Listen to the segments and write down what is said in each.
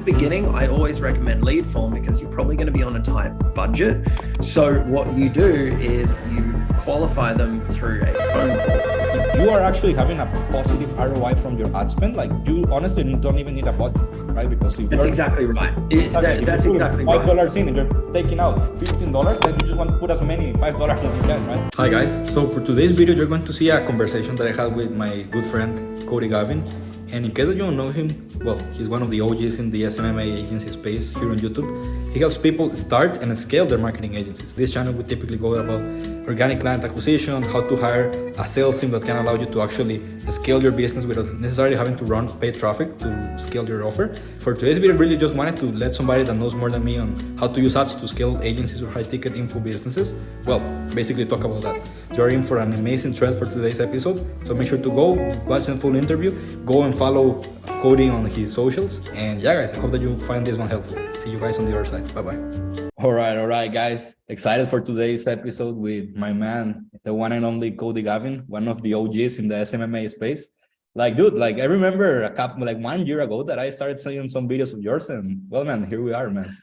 Beginning, I always recommend lead form because you're probably going to be on a tight budget. So what you do is you qualify them through a phone call. If you are actually having a positive ROI from your ad spend, like you honestly don't even need a budget, right? Because if that's exactly right. That's exactly right. $5 in and you're taking out $15, then you just want to put as many $5 as you can, right? Hi guys, so for today's video, you're going to see a conversation that I had with my good friend, Cody Gavin. And in case that you don't know him, well, he's one of the OGs in the SMMA agency space here on YouTube. He helps people start and scale their marketing agencies. This channel would typically go about organic client acquisition, how to hire a sales team that can allow you to actually scale your business without necessarily having to run paid traffic to scale your offer. For today's video, I really just wanted to let somebody that knows more than me on how to use ads to scale agencies or high ticket info businesses, well, basically talk about that. You're in for an amazing thread for today's episode, so make sure to go watch the full interview, go and follow Cody on his socials, and yeah guys, I hope that you find this one helpful. See you guys on the other side. Bye bye. All right guys, excited for today's episode with my man, the one and only Cody Gavin, one of the OGs in the SMMA space. Like dude, like I remember 1 year ago that I started seeing some videos of yours, and well man, here we are, man.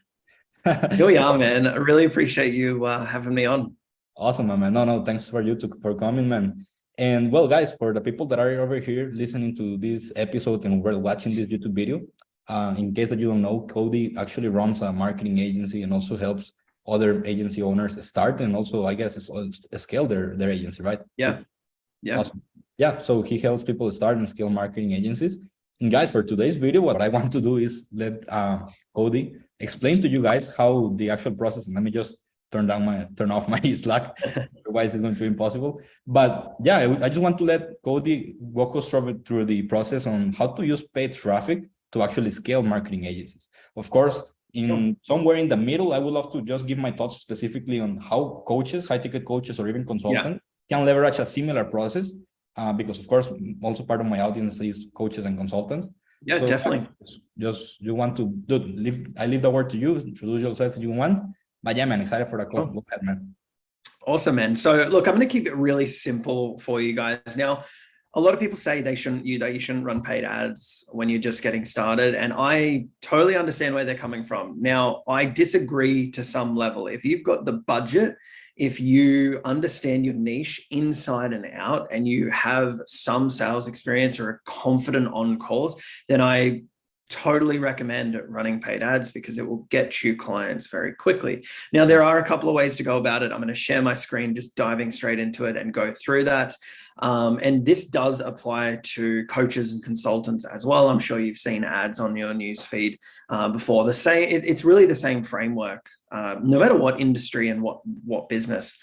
Here we are, man. I really appreciate you having me on. Awesome, man. No, thanks for coming, man. And well, guys, for the people that are over here listening to this episode and we're watching this YouTube video, in case that you don't know, Cody actually runs a marketing agency and also helps other agency owners start and also, I guess, scale their agency, right? Yeah. Awesome. Yeah, so he helps people start and scale marketing agencies. And guys, for today's video, what I want to do is let Cody explain to you guys how the actual process, and let me just turn off my Slack, otherwise it's going to be impossible. But yeah, I just want to let Cody walk us through the process on how to use paid traffic to actually scale marketing agencies. Of course, somewhere in the middle, I would love to just give my thoughts specifically on how coaches, high ticket coaches, or even consultants can leverage a similar process. Because of course, also part of my audience is coaches and consultants. Yeah, so definitely. Just you want to I leave the word to you. Introduce yourself if you want. But yeah, man, excited for the call. Go ahead, man. Awesome, man. So look, I'm going to keep it really simple for you guys. Now, a lot of people say you shouldn't run paid ads when you're just getting started. And I totally understand where they're coming from. Now, I disagree to some level. If you've got the budget, if you understand your niche inside and out, and you have some sales experience or are confident on calls, then I totally recommend running paid ads because it will get you clients very quickly. Now, there are a couple of ways to go about it. I'm going to share my screen, just diving straight into it and go through that. And this does apply to coaches and consultants as well. I'm sure you've seen ads on your newsfeed before. It's really the same framework, no matter what industry and what business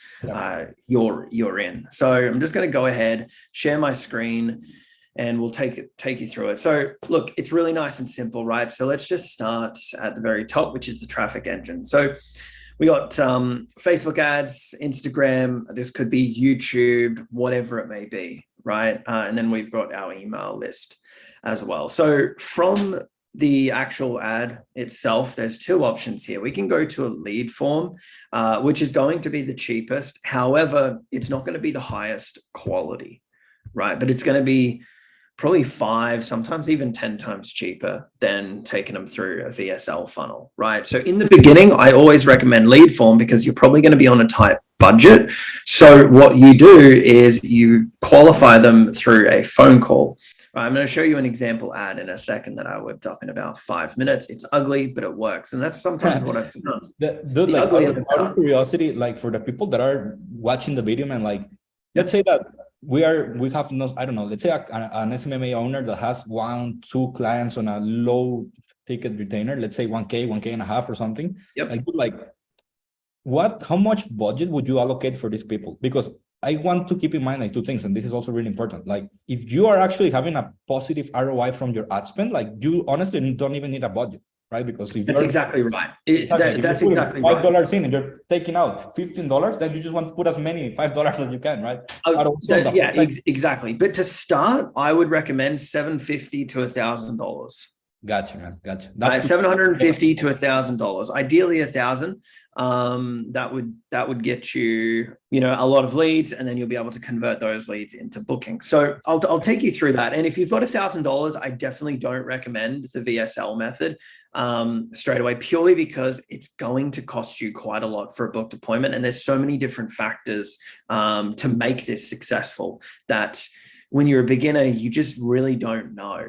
you're in. So I'm just going to go ahead, share my screen, and we'll take you through it. So look, it's really nice and simple, right? So let's just start at the very top, which is the traffic engine. So we got Facebook ads, Instagram, this could be YouTube, whatever it may be, right? And then we've got our email list as well. So from the actual ad itself, there's two options here. We can go to a lead form, which is going to be the cheapest. However, it's not going to be the highest quality, right? But it's going to be probably 5, sometimes even 10 times cheaper than taking them through a VSL funnel, right? So in the beginning, I always recommend lead form because you're probably going to be on a tight budget. So what you do is you qualify them through a phone call. I'm going to show you an example ad in a second that I whipped up in about 5 minutes. It's ugly, but it works. And that's sometimes what I've found. Dude, out of curiosity, like for the people that are watching the video, man, like let's say that we have no, I don't know, let's say an SMMA owner that has 1-2 clients on a low ticket retainer, let's say 1K and a half or something. Yep. How much budget would you allocate for these people? Because I want to keep in mind like two things, and this is also really important. Like if you are actually having a positive ROI from your ad spend, like you honestly don't even need a budget, right? Because if that's exactly right. That's exactly right. $5 in and you're taking out $15, then you just want to put as many $5 as you can, right? Exactly. But to start, I would recommend $750 to $1,000. Gotcha, man. Gotcha. That's $750 to $1,000. Ideally, 1,000. That would get you, a lot of leads, and then you'll be able to convert those leads into bookings. So I'll take you through that. And if you've got $1,000, I definitely don't recommend the VSL method straight away, purely because it's going to cost you quite a lot for a booked appointment. And there's so many different factors to make this successful that when you're a beginner, you just really don't know.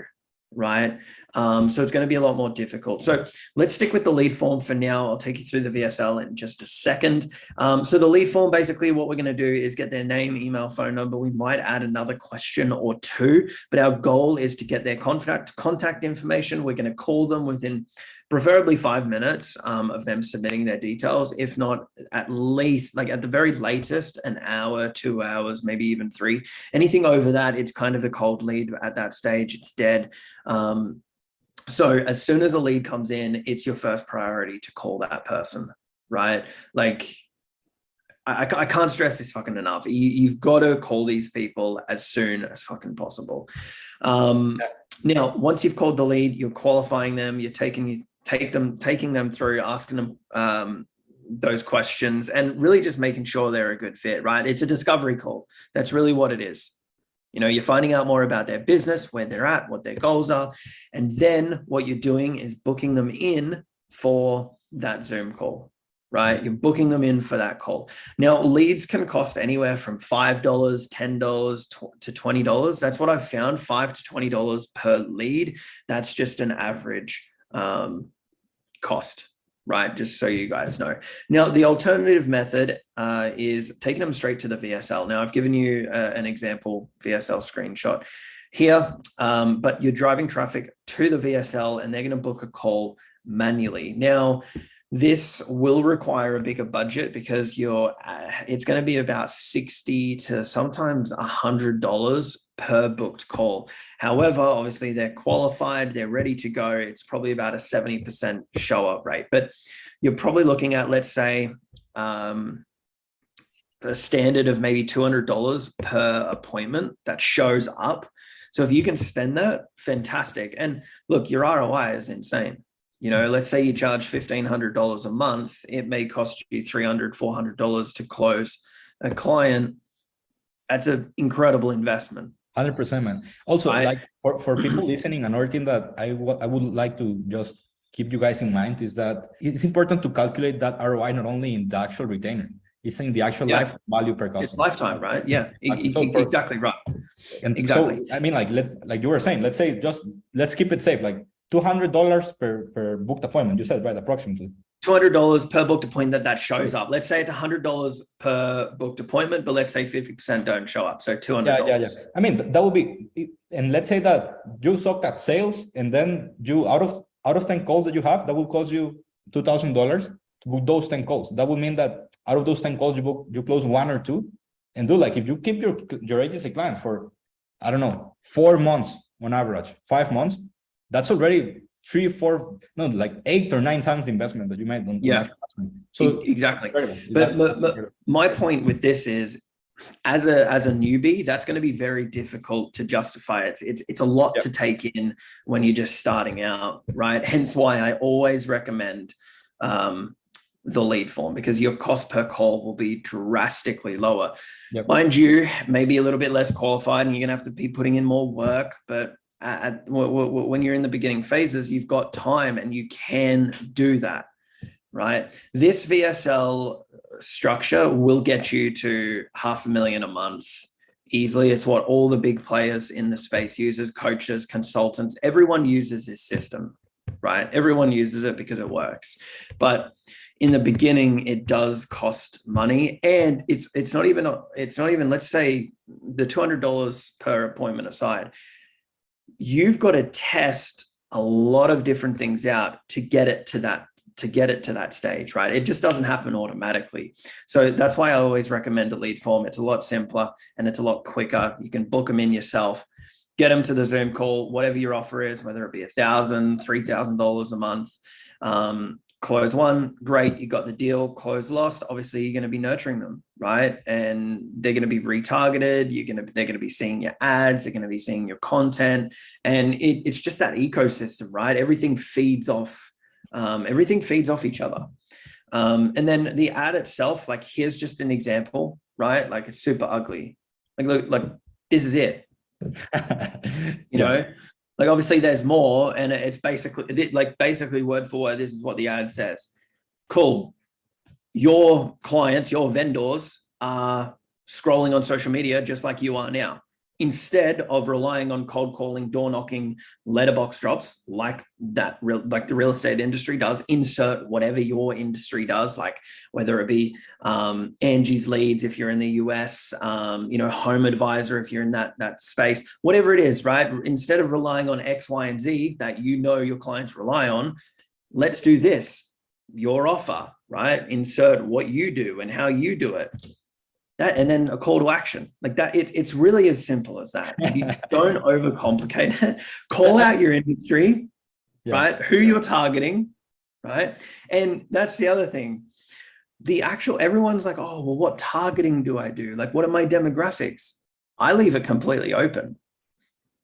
Right. So it's going to be a lot more difficult. So let's stick with the lead form for now. I'll take you through the VSL in just a second. So the lead form, basically what we're going to do is get their name, email, phone number. We might add another question or two, but our goal is to get their contact information. We're going to call them within preferably 5 minutes of them submitting their details. If not, at least, like at the very latest, an hour, 2 hours, maybe even 3. Anything over that, it's kind of a cold lead at that stage. It's dead. So as soon as a lead comes in, it's your first priority to call that person, right? Like, I can't stress this fucking enough. You've got to call these people as soon as fucking possible. Now, once you've called the lead, you're qualifying them, you're taking them through, asking them those questions, and really just making sure they're a good fit, right? It's a discovery call. That's really what it is. You're finding out more about their business, where they're at, what their goals are. And then what you're doing is booking them in for that Zoom call, right? You're booking them in for that call. Now, leads can cost anywhere from $5, $10 to $20. That's what I've found, $5 to $20 per lead. That's just an average cost, right? Just so you guys know. Now, the alternative method is taking them straight to the VSL. Now, I've given you an example VSL screenshot here, but you're driving traffic to the VSL and they're going to book a call manually. Now, this will require a bigger budget because it's going to be about $60 to sometimes $100 per booked call. However, obviously they're qualified, they're ready to go. It's probably about a 70% show up rate, but you're probably looking at, let's say, the standard of maybe $200 per appointment that shows up. So if you can spend that, fantastic. And look, your ROI is insane. Let's say you charge $1,500 a month. It may cost you $300, $400 to close a client. That's an incredible investment. 100%, man. Also, like for people listening, another thing that I would like to just keep you guys in mind is that it's important to calculate that ROI not only in the actual retainer, it's in the actual lifetime value per customer. It's lifetime, right? Yeah, exactly right. And exactly. So, I mean, like you were saying, let's keep it safe, like $200 per booked appointment. You said, right? Approximately $200 per booked appointment that shows up. Let's say it's $100 per booked appointment, but let's say 50% don't show up. So $200. Yeah. I mean, that would be, and let's say that you suck at sales, and then you out of 10 calls that you have, that will cost you $2,000 to book those 10 calls. That would mean that out of those 10 calls, you close 1 or 2, and if you keep your agency clients for, I don't know, 4 months on average, 5 months, that's already 8 or 9 times the investment that you made on so exactly. But my point with this is, as a newbie, that's going to be very difficult to justify. It's a lot to take in when you're just starting out, right? Hence why I always recommend the lead form, because your cost per call will be drastically lower. Mind you, maybe a little bit less qualified, and you're gonna have to be putting in more work, but when you're in the beginning phases, you've got time and you can do that, right? This VSL structure will get you to $500,000 a month easily. It's what all the big players in the space uses, coaches, consultants, everyone uses this system, right? Everyone uses it because it works. But in the beginning, it does cost money, and it's not even, let's say the $200 per appointment aside, you've got to test a lot of different things out to get it to that stage, right? It just doesn't happen automatically. So that's why I always recommend a lead form. It's a lot simpler and it's a lot quicker. You can book them in yourself, get them to the Zoom call, whatever your offer is, whether it be $1,000, $3,000 a month. close one, great, you got the deal. Close lost, obviously you're going to be nurturing them, right? And they're going to be retargeted. They're going to be seeing your ads, they're going to be seeing your content, and it's just that ecosystem, right? Everything feeds off each other. And then the ad itself, like here's just an example, right? Like it's super ugly. Like look, like this is it. You know, like obviously there's more, and it's basically word for word, this is what the ad says. Cool. Your clients, your vendors are scrolling on social media just like you are now. Instead of relying on cold calling, door knocking, letterbox drops like the real estate industry does, insert whatever your industry does, like whether it be Angie's Leads if you're in the US, Home Advisor if you're in that space, whatever it is, right? Instead of relying on X, Y, and Z that your clients rely on, let's do this. Your offer, right? Insert what you do and how you do it. That, and then a call to action like that. It's really as simple as that. You don't overcomplicate it. Call out your industry, right? Who you're targeting, right? And that's the other thing. Everyone's like, oh, well, what targeting do I do? Like, what are my demographics? I leave it completely open.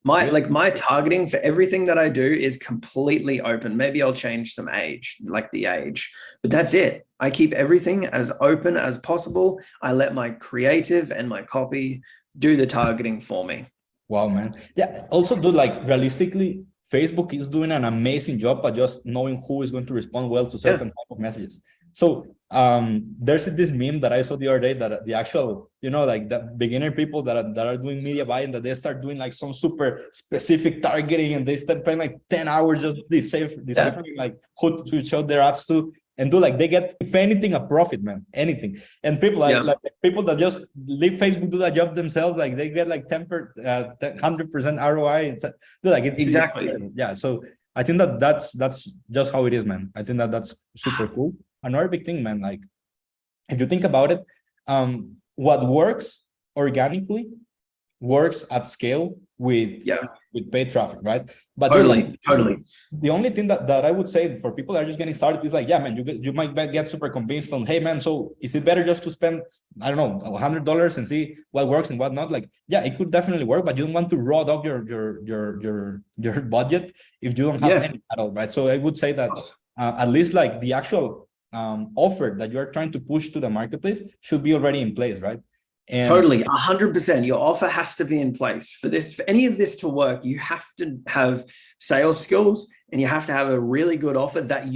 My targeting for everything that I do is completely open. Maybe I'll change some age, like the age, but that's it. I keep everything as open as possible. I let my creative and my copy do the targeting for me. Wow, man. Yeah. Also, dude, like realistically, Facebook is doing an amazing job at just knowing who is going to respond well to certain type of messages. So there's this meme that I saw the other day that the actual, like the beginner people that are doing media buying, that they start doing like some super specific targeting, and they start paying like 10 hours just deciphering like who to show their ads to, and do like they get, if anything, a profit, man, anything. And people like people that just leave Facebook, do that job themselves, like they get like 100% ROI. It's exactly. So I think that's just how it is, man. I think that's super cool. Another big thing, man, like if you think about it, what works organically works at scale with paid traffic, right? But totally. The only thing that I would say for people that are just getting started is like, yeah, man, you might get super convinced on, hey, man, so is it better just to spend, I don't know, $100 and see what works and what not? Like, yeah, it could definitely work, but you don't want to raw dog your budget if you don't have any at all, right? So I would say that at least like the actual offer that you're trying to push to the marketplace should be already in place, right? And totally, 100%. Your offer has to be in place for any of this to work. You have to have sales skills, and you have to have a really good offer that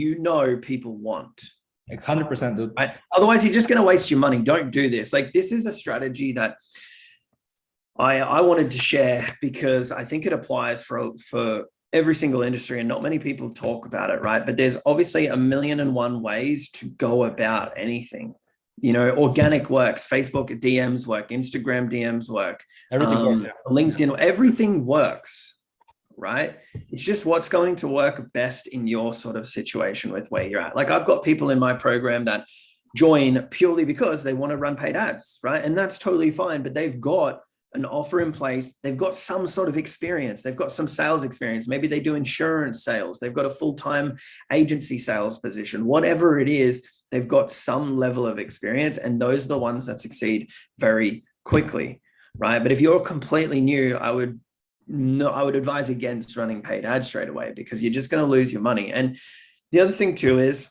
people want. 100%, dude. Right? Otherwise, you're just going to waste your money. Don't do this. Like, this is a strategy that I wanted to share because I think it applies for every single industry, and not many people talk about it, right? But there's obviously 1,000,001 ways to go about anything. Organic works, Facebook DMs work, Instagram DMs work, everything works, LinkedIn, everything works, right? It's just what's going to work best in your sort of situation with where you're at. Like I've got people in my program that join purely because they want to run paid ads, right? And that's totally fine, but they've got an offer in place. They've got some sort of experience. They've got some sales experience. Maybe they do insurance sales. They've got a full-time agency sales position, whatever it is, they've got some level of experience, and those are the ones that succeed very quickly, right? But if you're completely new, I would advise against running paid ads straight away, because you're just going to lose your money. And the other thing too is,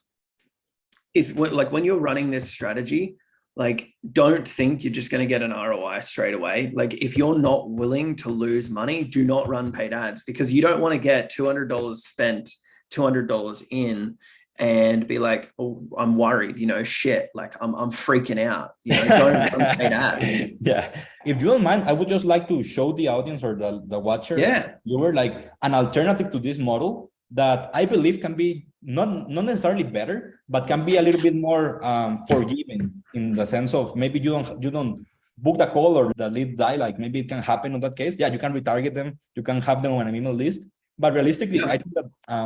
when you're running this strategy, like, don't think you're just going to get an ROI straight away. Like, if you're not willing to lose money, do not run paid ads, because you don't want to get $200 spent, $200 in, and be like, oh, I'm worried, shit, like I'm freaking out, don't run paid ads. Yeah. If you don't mind, I would just like to show the audience or the watcher, you were like an alternative to this model that I believe can be not necessarily better, but can be a little bit more forgiving, in the sense of maybe you don't book the call or the lead die. Like, maybe it can happen in that case. Yeah, you can retarget them, you can have them on an email list. But realistically, I think that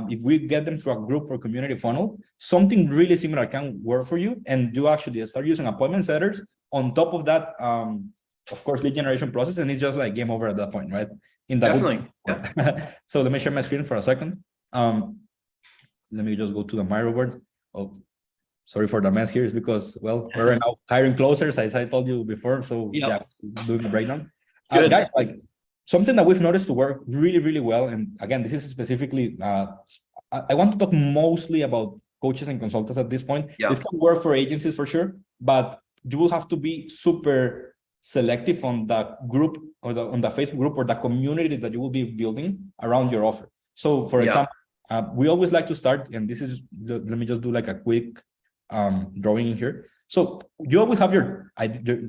if we get them through a group or community funnel, something really similar can work for you. And you actually start using appointment setters on top of that, of course, lead generation process. And it's just like game over at that point, right? Definitely. So let me share my screen for a second. Let me just go to the Miro board. Oh, sorry for the mess here. It's because, well, we're now hiring closers, as I told you before. So yeah, doing the breakdown. Guys, like something that we've noticed to work really, really well. And again, this is specifically, I want to talk mostly about coaches and consultants at this point. This can work for agencies for sure, but you will have to be super selective on the group or on the Facebook group or the community that you will be building around your offer. So for example, we always like to start, and this is, let me just do like a quick drawing in here. So you always have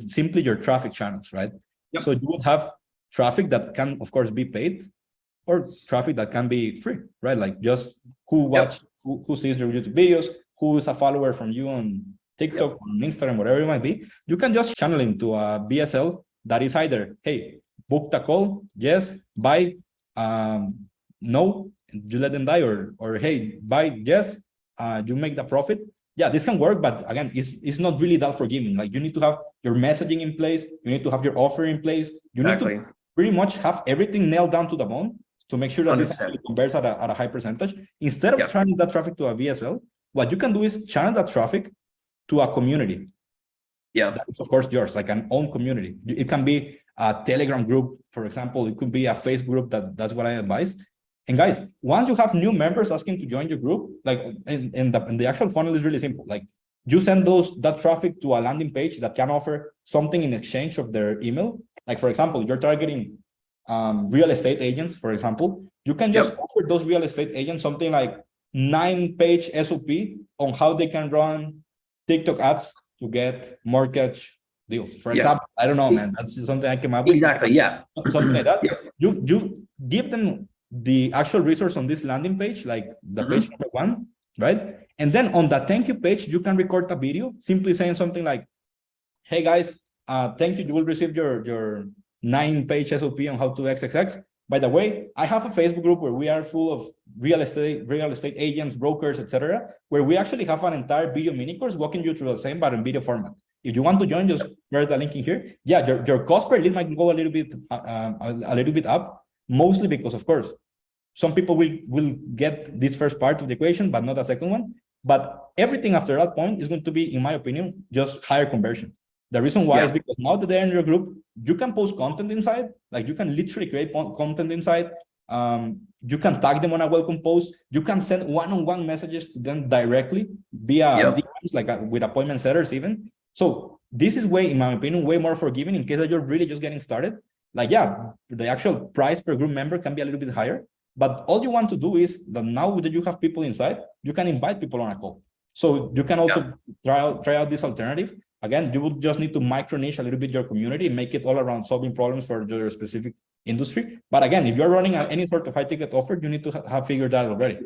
simply your traffic channels, right? So you would have traffic that can, of course, be paid, or traffic that can be free, right? Like just who watch, who sees your YouTube videos, who is a follower from you on TikTok, on Instagram, whatever it might be. You can just channel into a BSL that is either, hey, book the call, yes, buy, no, you let them die, or hey, buy, yes, you make the profit. Yeah, this can work, but again, it's not really that forgiving. Like you need to have your messaging in place, you need to have your offer in place, you need to pretty much have everything nailed down to the bone to make sure that 100%. This actually converts at a high percentage. Instead of channeling that traffic to a VSL, what you can do is channel that traffic to a community. That is, of course, yours, like an own community. It can be a Telegram group, for example. It could be a Facebook group. That's what I advise. And guys, once you have new members asking to join your group, like in the actual funnel is really simple. Like you send that traffic to a landing page that can offer something in exchange of their email. Like for example, you're targeting real estate agents, for example. You can just offer those real estate agents something like 9-page SOP on how they can run TikTok ads to get mortgage deals. For example, I don't know, man. That's something I came up with. Exactly. Yeah. Something like that. You give them the actual resource on this landing page, like the page number 1, right? And then on the thank you page, you can record a video simply saying something like, hey guys, thank you. You will receive your 9-page SOP on how to XXX. By the way, I have a Facebook group where we are full of real estate agents, brokers, etc., where we actually have an entire video mini course walking you through the same, but in video format. If you want to join, just share the link in here. Yeah, your cost per lead might go a little bit up, mostly because, of course, some people will get this first part of the equation, but not the second one. But everything after that point is going to be, in my opinion, just higher conversion. The reason why is because now that they're in your group, you can post content inside. Like you can literally create content inside. You can tag them on a welcome post. You can send one-on-one messages to them directly via DMs, like with appointment setters even. So this is in my opinion, way more forgiving in case that you're really just getting started. Like, the actual price per group member can be a little bit higher, but all you want to do is that now that you have people inside, you can invite people on a call. So you can also try out this alternative. Again, you would just need to micro niche a little bit your community, make it all around solving problems for your specific industry. But again, if you're running any sort of high ticket offer, you need to have figured that already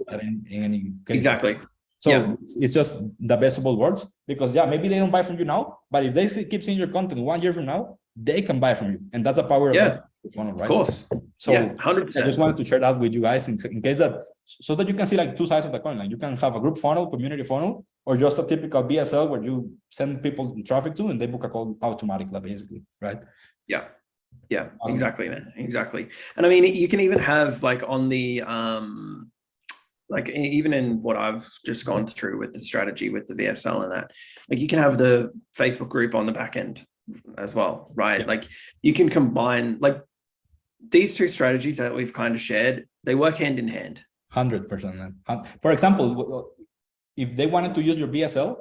in any case. Exactly. So it's just the best of both worlds, because maybe they don't buy from you now, but if they keep seeing your content 1 year from now, they can buy from you. And that's the power of the funnel, right? Of course. So 100%. I just wanted to share that with you guys in case so that you can see like two sides of the coin. Like you can have a group funnel, community funnel, or just a typical BSL where you send people traffic to and they book a call automatically, basically, right? Yeah, awesome. Exactly, man, exactly. And I mean, you can even have like on the like even in what I've just gone through with the strategy with the VSL and that, like you can have the Facebook group on the back end as well, right? Like you can combine like these two strategies that we've kind of shared, they work hand in hand. 100%, man. For example, if they wanted to use your BSL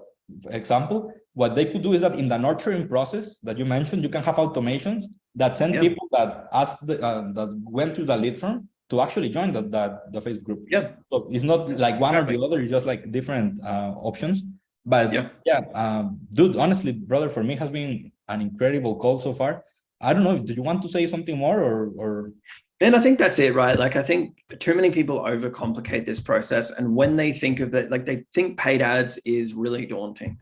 example, what they could do is that in the nurturing process that you mentioned, you can have automations that send people that that went through the lead form to actually join the Facebook group. So it's not like one or the other, it's just like different options. But dude, honestly, brother, for me has been an incredible call so far. I don't know, do you want to say something more or? And I think that's it, right? Like, I think too many people overcomplicate this process. And when they think of it, like they think paid ads is really daunting,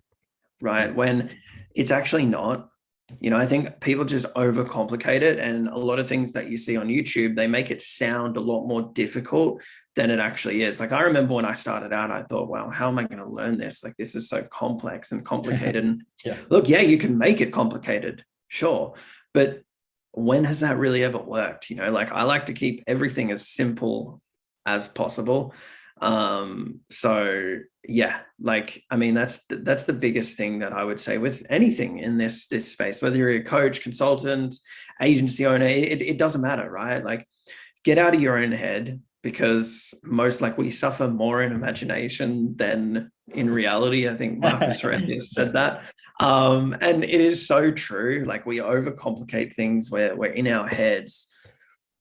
right? When it's actually not. You know, I think people just overcomplicate it. And a lot of things that you see on YouTube, they make it sound a lot more difficult than it actually is. Like I remember when I started out, I thought, wow, how am I going to learn this? Like, this is so complex and complicated. And look, you can make it complicated, sure. But when has that really ever worked? You know, like I like to keep everything as simple as possible. So yeah, like, I mean, that's the biggest thing that I would say with anything in this space, whether you're a coach, consultant, agency owner, it doesn't matter, right? Like, get out of your own head, because most likely we suffer more in imagination than in reality. I think Marcus Aurelius said that. And it is so true. Like, we overcomplicate things where we're in our heads,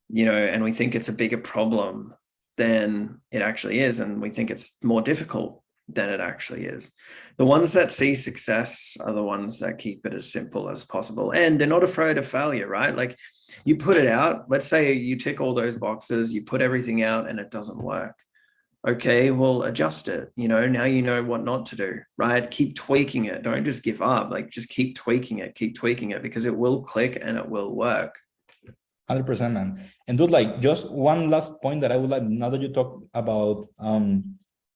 you know, and we think it's a bigger problem than it actually is. And we think it's more difficult than it actually is. The ones that see success are the ones that keep it as simple as possible. And they're not afraid of failure, right? Like, you put it out, let's say you tick all those boxes, you put everything out and it doesn't work. Okay, well, adjust it. You know, now you know what not to do, right? Keep tweaking it. Don't just give up. Like, just keep tweaking it, because it will click and it will work. 100%, man. And dude, like, just one last point that I would like, now that you talk about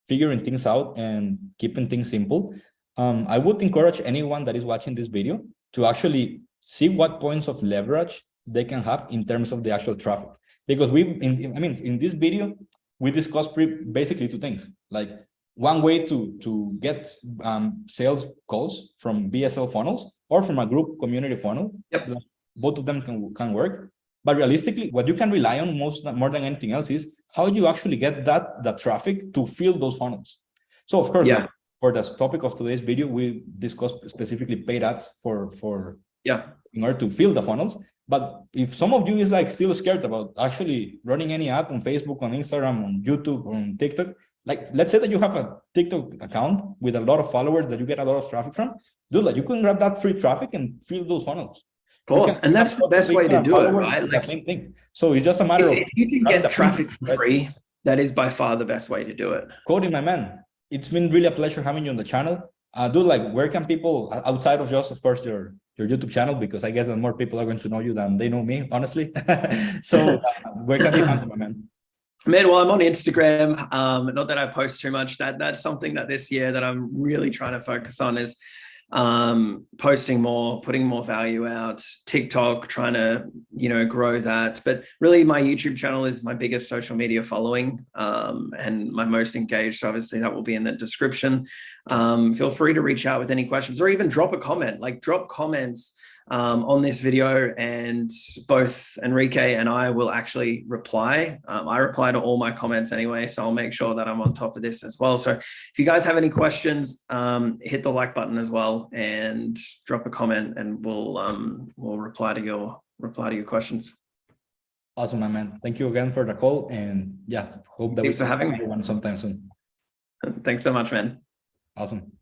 figuring things out and keeping things simple, I would encourage anyone that is watching this video to actually see what points of leverage they can have in terms of the actual traffic. Because in this video, we discussed basically two things. Like, one way to get sales calls from BSL funnels or from a group community funnel. Yep. Like, both of them can work. But realistically, what you can rely on more than anything else is how you actually get that traffic to fill those funnels. So of course, like, for the topic of today's video, we discussed specifically paid ads for in order to fill the funnels. But if some of you is like still scared about actually running any ad on Facebook, on Instagram, on YouTube, on TikTok, like, let's say that you have a TikTok account with a lot of followers that you get a lot of traffic from, dude, like, you can grab that free traffic and fill those funnels. Of course, and that's the best way to do it, right? Like, the same thing. So it's just a matter of, if you can get traffic for free, that is by far the best way to do it. Cody, my man, it's been really a pleasure having you on the channel. Dude, like, where can people, outside of just, of course, your YouTube channel, because I guess that more people are going to know you than they know me, honestly. So where can they find you, my man? Man, well, I'm on Instagram. Not that I post too much. That's something that this year that I'm really trying to focus on is posting more, putting more value out. TikTok, trying to, you know, grow that. But really, my YouTube channel is my biggest social media following, and my most engaged. So obviously that will be in the description. Feel free to reach out with any questions, or even drop a comment. Like, drop comments on this video, and both Enrique and I will actually reply. I reply to all my comments anyway, so I'll make sure that I'm on top of this as well. So if you guys have any questions, hit the like button as well and drop a comment, and we'll reply to your questions. Awesome, my man. Thank you again for the call, and yeah, hope that Thanks for having me sometime soon. Thanks so much, man. Awesome.